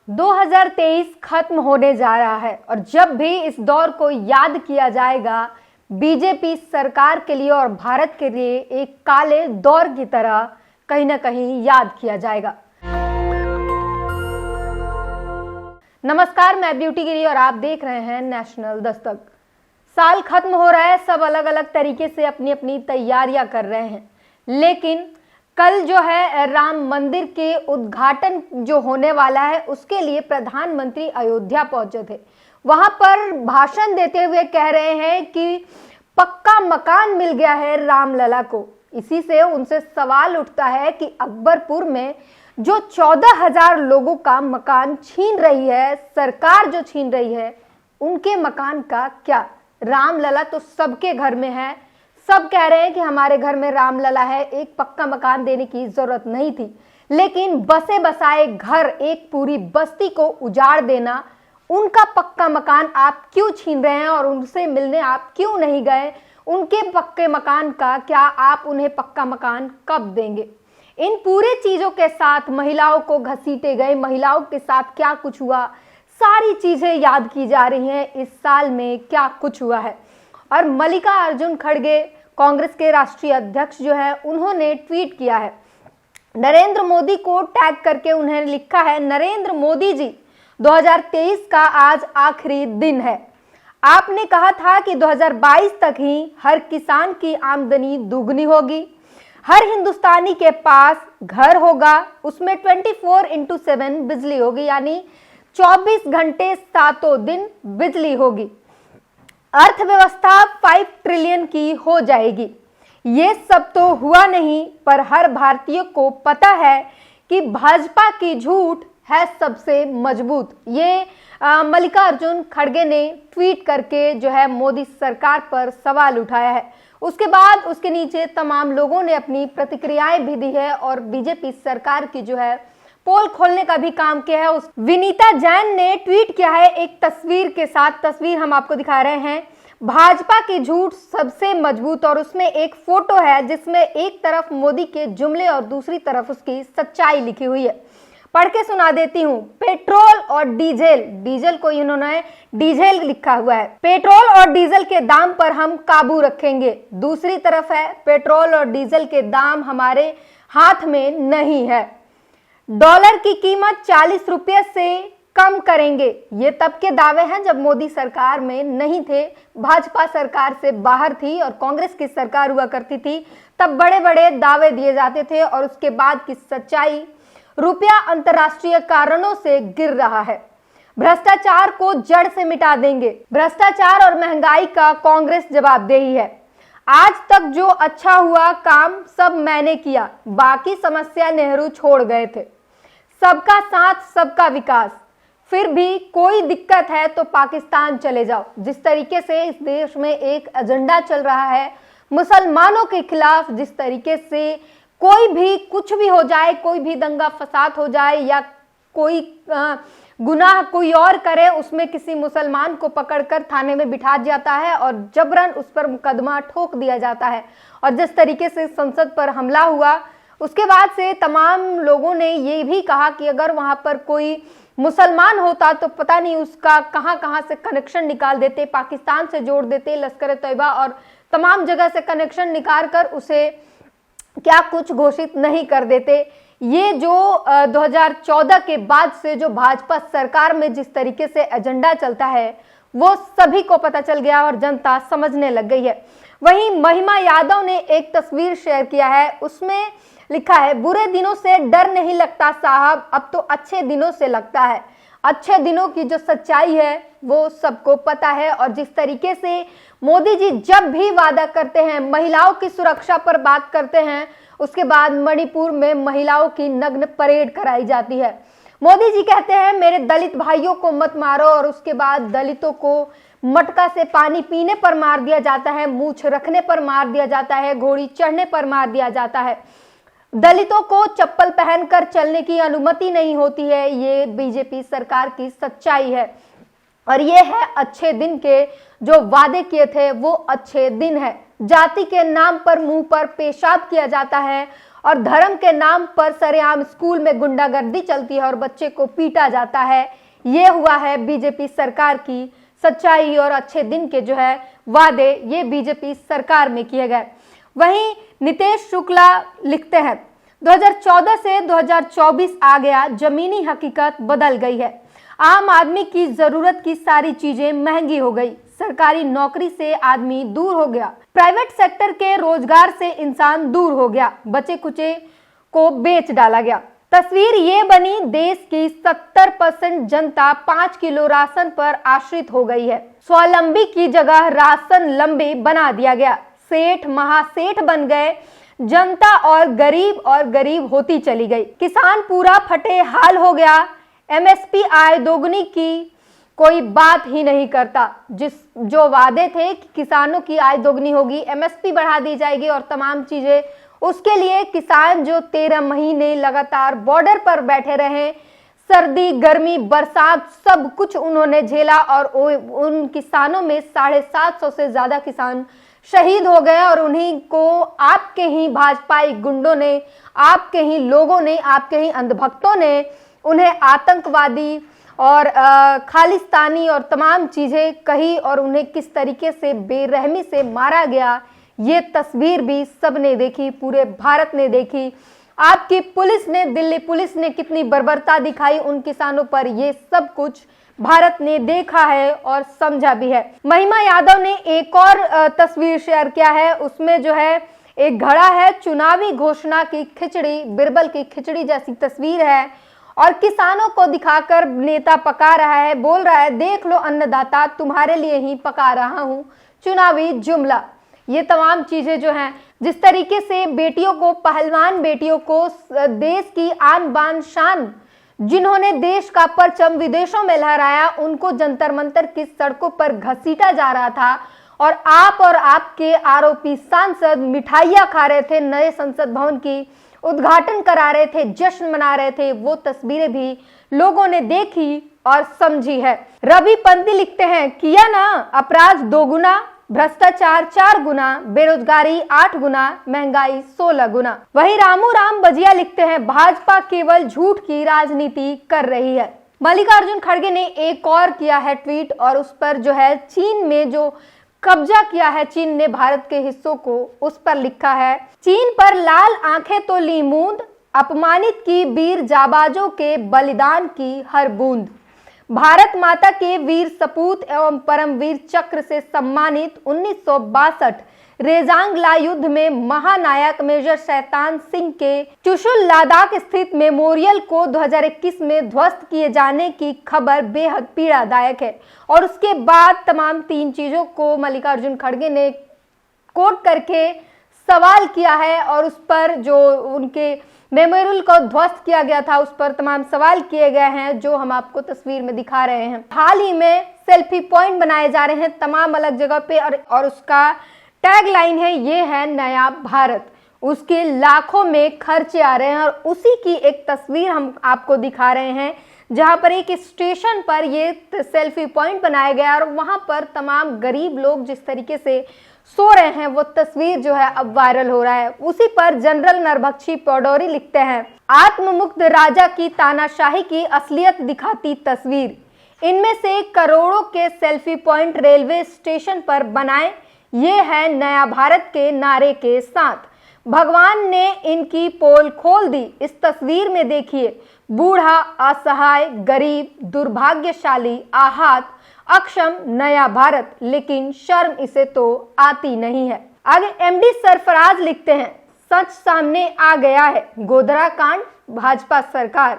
2023 खत्म होने जा रहा है और जब भी इस दौर को याद किया जाएगा बीजेपी सरकार के लिए और भारत के लिए एक काले दौर की तरह कहीं ना कहीं याद किया जाएगा। नमस्कार, मैं ब्यूटी गिरी और आप देख रहे हैं नेशनल दस्तक। साल खत्म हो रहा है, सब अलग अलग तरीके से अपनी अपनी तैयारियां कर रहे हैं, लेकिन कल जो है राम मंदिर के उद्घाटन जो होने वाला है उसके लिए प्रधानमंत्री अयोध्या पहुंचे थे। वहां पर भाषण देते हुए कह रहे हैं कि पक्का मकान मिल गया है रामलला को। इसी से उनसे सवाल उठता है कि अकबरपुर में जो 14,000 लोगों का मकान छीन रही है सरकार, जो छीन रही है, उनके मकान का क्या? रामलला तो सबके घर में है, सब कह रहे हैं कि हमारे घर में रामलला है, एक पक्का मकान देने की जरूरत नहीं थी। लेकिन बसे बसाए घर, एक पूरी बस्ती को उजाड़ देना, उनका पक्का मकान आप क्यों छीन रहे हैं और उनसे मिलने आप क्यों नहीं गए? उनके पक्के मकान का क्या? आप उन्हें पक्का मकान कब देंगे? इन पूरे चीजों के साथ महिलाओं को घसीटे गए, महिलाओं के साथ क्या कुछ हुआ, सारी चीजें याद की जा रही हैं। इस साल में क्या कुछ हुआ है। और मल्लिकार्जुन खड़गे, कांग्रेस के राष्ट्रीय अध्यक्ष जो है, उन्होंने ट्वीट किया है, नरेंद्र मोदी को टैग करके उन्हें लिखा है, नरेंद्र मोदी जी 2023 का आज आखिरी दिन है। आपने कहा था कि 2022 तक ही हर किसान की आमदनी दुगनी होगी, हर हिंदुस्तानी के पास घर होगा, उसमें 24x7 बिजली होगी, यानी 24 घंटे सातों दिन बिजली होगी, अर्थव्यवस्था 5 ट्रिलियन की हो जाएगी। ये सब तो हुआ नहीं, पर हर भारतीय को पता है कि भाजपा की झूठ है सबसे मजबूत। ये मल्लिकार्जुन खड़गे ने ट्वीट करके जो है मोदी सरकार पर सवाल उठाया है। उसके बाद उसके नीचे तमाम लोगों ने अपनी प्रतिक्रियाएं भी दी है और बीजेपी सरकार की जो है पोल खोलने का भी काम किया है। उस विनीता जैन ने ट्वीट किया है एक तस्वीर के साथ, तस्वीर हम आपको दिखा रहे हैं, भाजपा की झूठ सबसे मजबूत, और उसमें एक फोटो है जिसमें एक तरफ मोदी के जुमले और दूसरी तरफ उसकी सच्चाई लिखी हुई है। पढ़ के सुना देती हूँ। पेट्रोल और डीजल, डीजल को इन्होंने डीजल लिखा हुआ है, पेट्रोल और डीजल के दाम पर हम काबू रखेंगे। दूसरी तरफ है, पेट्रोल और डीजल के दाम हमारे हाथ में नहीं है, डॉलर की कीमत 40 रुपये से कम करेंगे। ये तब के दावे हैं जब मोदी सरकार में नहीं थे, भाजपा सरकार से बाहर थी और कांग्रेस की सरकार हुआ करती थी, तब बड़े बड़े दावे दिए जाते थे। और उसके बाद की सच्चाई, रुपया अंतर्राष्ट्रीय कारणों से गिर रहा है, भ्रष्टाचार को जड़ से मिटा देंगे। भ्रष्टाचार और महंगाई का कांग्रेस जवाबदेही है। आज तक जो अच्छा हुआ काम सब मैंने किया, बाकी समस्या नेहरू छोड़ गए थे। सबका साथ सबका विकास, फिर भी कोई दिक्कत है तो पाकिस्तान चले जाओ। जिस तरीके से इस देश में एक एजेंडा चल रहा है मुसलमानों के खिलाफ, जिस तरीके से कोई भी कुछ भी हो जाए, कोई भी दंगा फसाद हो जाए या कोई गुनाह कोई और करे, उसमें किसी मुसलमान को पकड़कर थाने में बिठा जाता है और जबरन उस पर मुकदमा ठोक दिया जाता है। और जिस तरीके से संसद पर हमला हुआ, उसके बाद से तमाम लोगों ने ये भी कहा कि अगर वहां पर कोई मुसलमान होता तो पता नहीं उसका कहां से कनेक्शन निकाल देते, पाकिस्तान से जोड़ देते, लश्कर तैयबा और तमाम जगह से कनेक्शन निकाल कर उसे क्या कुछ घोषित नहीं कर देते। ये जो 2014 के बाद से जो भाजपा सरकार में जिस तरीके से एजेंडा चलता है वो सभी को पता चल गया और जनता समझने लग गई है। वहीं महिमा यादव ने एक तस्वीर शेयर किया है, उसमें लिखा है, बुरे दिनों से डर नहीं लगता साहब, अब तो अच्छे दिनों से लगता है। अच्छे दिनों की जो सच्चाई है वो सबको पता है। और जिस तरीके से मोदी जी जब भी वादा करते हैं, महिलाओं की सुरक्षा पर बात करते हैं, उसके बाद मणिपुर में महिलाओं की नग्न परेड कराई जाती है। मोदी जी कहते हैं मेरे दलित भाइयों को मत मारो, और उसके बाद दलितों को मटका से पानी पीने पर मार दिया जाता है, मूछ रखने पर मार दिया जाता है, घोड़ी चढ़ने पर मार दिया जाता है, दलितों को चप्पल पहनकर चलने की अनुमति नहीं होती है। ये बीजेपी सरकार की सच्चाई है और ये है अच्छे दिन के जो वादे किए थे वो अच्छे दिन है। जाति के नाम पर मुंह पर पेशाब किया जाता है और धर्म के नाम पर सरेआम स्कूल में गुंडागर्दी चलती है और बच्चे को पीटा जाता है। ये हुआ है बीजेपी सरकार की सच्चाई और अच्छे दिन के जो है वादे, ये बीजेपी सरकार में किए गए। वहीं नीतीश शुक्ला लिखते हैं 2014 से 2024 आ गया, जमीनी हकीकत बदल गई है। आम आदमी की जरूरत की सारी चीजें महंगी हो गई, सरकारी नौकरी से आदमी दूर हो गया, प्राइवेट सेक्टर के रोजगार से इंसान दूर हो गया, बचे कुचे को बेच डाला गया। तस्वीर ये बनी, देश की 70% जनता 5 किलो राशन पर आश्रित हो गई है। स्वावलंबी की जगह राशन लंबे बना दिया गया, सेठ महासेठ बन गए, जनता और गरीब होती चली गई। किसान पूरा फटे हाल हो गया, एमएसपी आय दोगुनी की कोई बात ही नहीं करता। जो वादे थे कि किसानों की आय दोगुनी होगी, एमएसपी बढ़ा दी जाएगी और तमाम चीजें, उसके लिए किसान जो 13 महीने लगातार बॉर्डर पर बैठे रहे, सर्दी गर्मी बरसात सब कुछ उन्होंने झेला और उन किसानों में 750 से ज्यादा किसान शहीद हो गए और उन्हीं को आपके ही भाजपाई गुंडों ने, आपके ही लोगों ने, आपके ही अंधभक्तों ने उन्हें आतंकवादी और खालिस्तानी और तमाम चीजें कही और उन्हें किस तरीके से बेरहमी से मारा गया, ये तस्वीर भी सबने देखी, पूरे भारत ने देखी। आपकी पुलिस ने, दिल्ली पुलिस ने कितनी बर्बरता दिखाई उन किसानों पर, ये सब कुछ भारत ने देखा है और समझा भी है। महिमा यादव ने एक और तस्वीर शेयर किया है, उसमें जो है एक घड़ा है, चुनावी घोषणा की खिचड़ी, बिरबल की खिचड़ी जैसी तस्वीर है और किसानों को दिखाकर नेता पका रहा है, बोल रहा है देख लो अन्नदाता तुम्हारे लिए ही पका रहा हूं चुनावी जुमला। ये तमाम चीजें जो हैं, जिस तरीके से बेटियों को, पहलवान बेटियों को, देश की आन बान शान, जिन्होंने देश का परचम विदेशों में लहराया, उनको जंतर मंतर की सड़कों पर घसीटा जा रहा था और आप और आपके आरोपी सांसद मिठाइयां खा रहे थे, नए संसद भवन की उद्घाटन करा रहे थे, जश्न मना रहे थे। वो तस्वीरें भी लोगों ने देखी और समझी है। रवि पंती लिखते हैं किया ना अपराध दोगुना, भ्रष्टाचार 4 गुना, बेरोजगारी 8 गुना, महंगाई 16 गुना। वही रामू राम बजिया लिखते हैं भाजपा केवल झूठ की राजनीति कर रही है। मल्लिकार्जुन खड़गे ने एक और किया है ट्वीट और उस पर जो है चीन में जो कब्जा किया है चीन ने भारत के हिस्सों को, उस पर लिखा है चीन पर लाल आंखें तो ली मूंद, अपमानित की वीर जाबाजों के बलिदान की हर बूंद। भारत माता के वीर सपूत एवं परमवीर चक्र से सम्मानित 1962 रेजांगला युद्ध में महानायक मेजर शैतान सिंह के चुशुल लद्दाख स्थित मेमोरियल को 2021 में ध्वस्त किए जाने की खबर बेहद पीड़ादायक है। और उसके बाद तमाम 3 चीजों को मल्लिकार्जुन खड़गे ने कोट करके सवाल किया है और उस पर जो उनके मेमोरियल को ध्वस्त किया गया था उस पर तमाम सवाल किए गए हैं, जो हम आपको तस्वीर में दिखा रहे हैं। हाल ही में सेल्फी पॉइंट बनाए जा रहे हैं तमाम अलग जगह पे और उसका टैग लाइन है ये है नया भारत। उसके लाखों में खर्चे आ रहे हैं और उसी की एक तस्वीर हम आपको दिखा रहे हैं जहां पर एक स्टेशन पर ये सेल्फी पॉइंट बनाया गया और वहां पर तमाम गरीब लोग जिस तरीके से सो रहे हैं वो तस्वीर जो है अब वायरल हो रहा है। उसी पर जनरल नरबख्शी पौडौरी लिखते हैं आत्ममुक्त राजा की तानाशाही की असलियत दिखाती तस्वीर। इनमें से करोड़ों के सेल्फी पॉइंट रेलवे स्टेशन पर बनाए, ये है नया भारत के नारे के साथ। भगवान ने इनकी पोल खोल दी। इस तस्वीर में देखिए बूढ़ा, असहाय, गरीब, दुर्भाग्यशाली, आहत, अक्षम, नया भारत, लेकिन शर्म इसे तो आती नहीं है। आगे एमडी सरफराज लिखते हैं सच सामने आ गया है, गोधरा कांड भाजपा सरकार,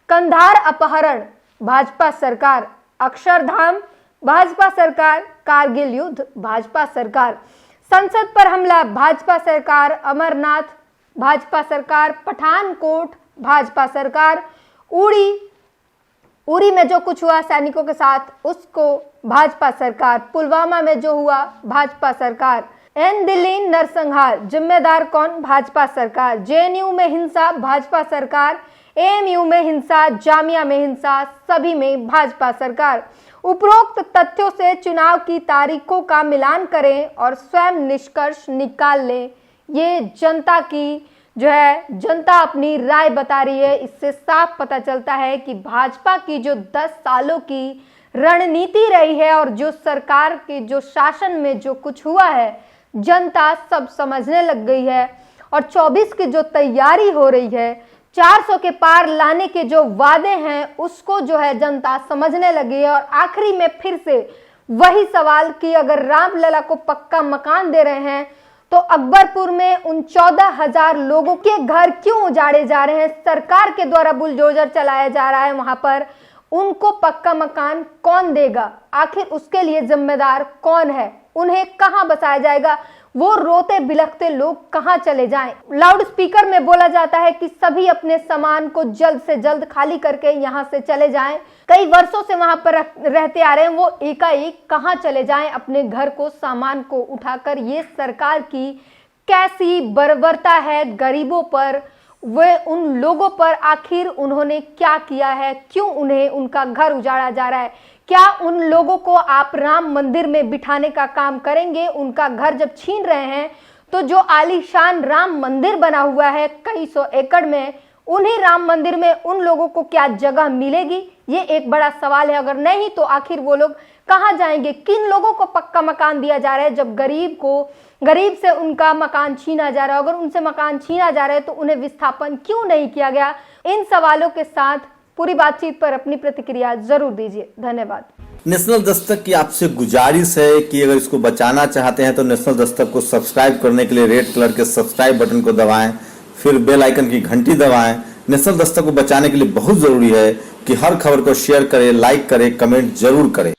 कंधार अपहरण भाजपा सरकार, अक्षरधाम भाजपा सरकार, कारगिल युद्ध भाजपा सरकार, संसद पर हमला भाजपा सरकार, अमरनाथ भाजपा सरकार, पठानकोट भाजपा सरकार, उरी में जो कुछ हुआ सैनिकों के साथ उसको भाजपा सरकार, पुलवामा में जो हुआ भाजपा सरकार, एन दिल्ली नरसंहार जिम्मेदार कौन भाजपा सरकार, जेएनयू में हिंसा भाजपा सरकार, एएमयू में हिंसा, जामिया में हिंसा, सभी में भाजपा सरकार। उपरोक्त तथ्यों से चुनाव की तारीखों का मिलान करें और स्वयं निष्कर्ष निकाल लें। ये जनता की जो है जनता अपनी राय बता रही है। इससे साफ पता चलता है कि भाजपा की जो 10 सालों की रणनीति रही है और जो सरकार के जो शासन में जो कुछ हुआ है, जनता सब समझने लग गई है। और 24 की जो तैयारी हो रही है, 400 के पार लाने के जो वादे हैं, उसको जो है जनता समझने लगी है। और आखिरी में फिर से वही सवाल कि अगर रामलला को पक्का मकान दे रहे हैं तो अकबरपुर में उन 14,000 लोगों के घर क्यों उजाड़े जा रहे हैं? सरकार के द्वारा बुलडोजर चलाया जा रहा है वहां पर, उनको पक्का मकान कौन देगा? आखिर उसके लिए जिम्मेदार कौन है? उन्हें कहां बसाया जाएगा? वो रोते बिलखते लोग कहां चले जाएं? लाउड स्पीकर में बोला जाता है कि सभी अपने सामान को जल्द से जल्द खाली करके यहां से चले जाएं। कई वर्षों से वहां पर रहते आ रहे हैं, वो एकाएक कहां चले जाएं अपने घर को, सामान को उठाकर? ये सरकार की कैसी बर्बरता है गरीबों पर, वे उन लोगों पर आखिर उन्होंने क्या किया है? क्यों उन्हें उनका घर उजाड़ा जा रहा है? क्या उन लोगों को आप राम मंदिर में बिठाने का काम करेंगे? उनका घर जब छीन रहे हैं तो जो आलीशान राम मंदिर बना हुआ है कई सौ एकड़ में, उन्हीं राम मंदिर में उन लोगों को क्या जगह मिलेगी? ये एक बड़ा सवाल है। अगर नहीं तो आखिर वो लोग कहां जाएंगे? किन लोगों को पक्का मकान दिया जा रहा है जब गरीब से उनका मकान छीना जा रहा है? अगर उनसे मकान छीना जा रहा है तो उन्हें विस्थापन क्यों नहीं किया गया? इन सवालों के साथ पूरी बातचीत पर अपनी प्रतिक्रिया जरूर दीजिए। धन्यवाद। नेशनल दस्तक की आपसे गुजारिश है कि अगर इसको बचाना चाहते हैं तो नेशनल दस्तक को सब्सक्राइब करने के लिए रेड कलर के सब्सक्राइब बटन को दबाएं, फिर बेल आइकन की घंटी दबाएं। नेशनल दस्तक को बचाने के लिए बहुत जरूरी है कि हर खबर को शेयर करें, लाइक करें, कमेंट जरूर करें।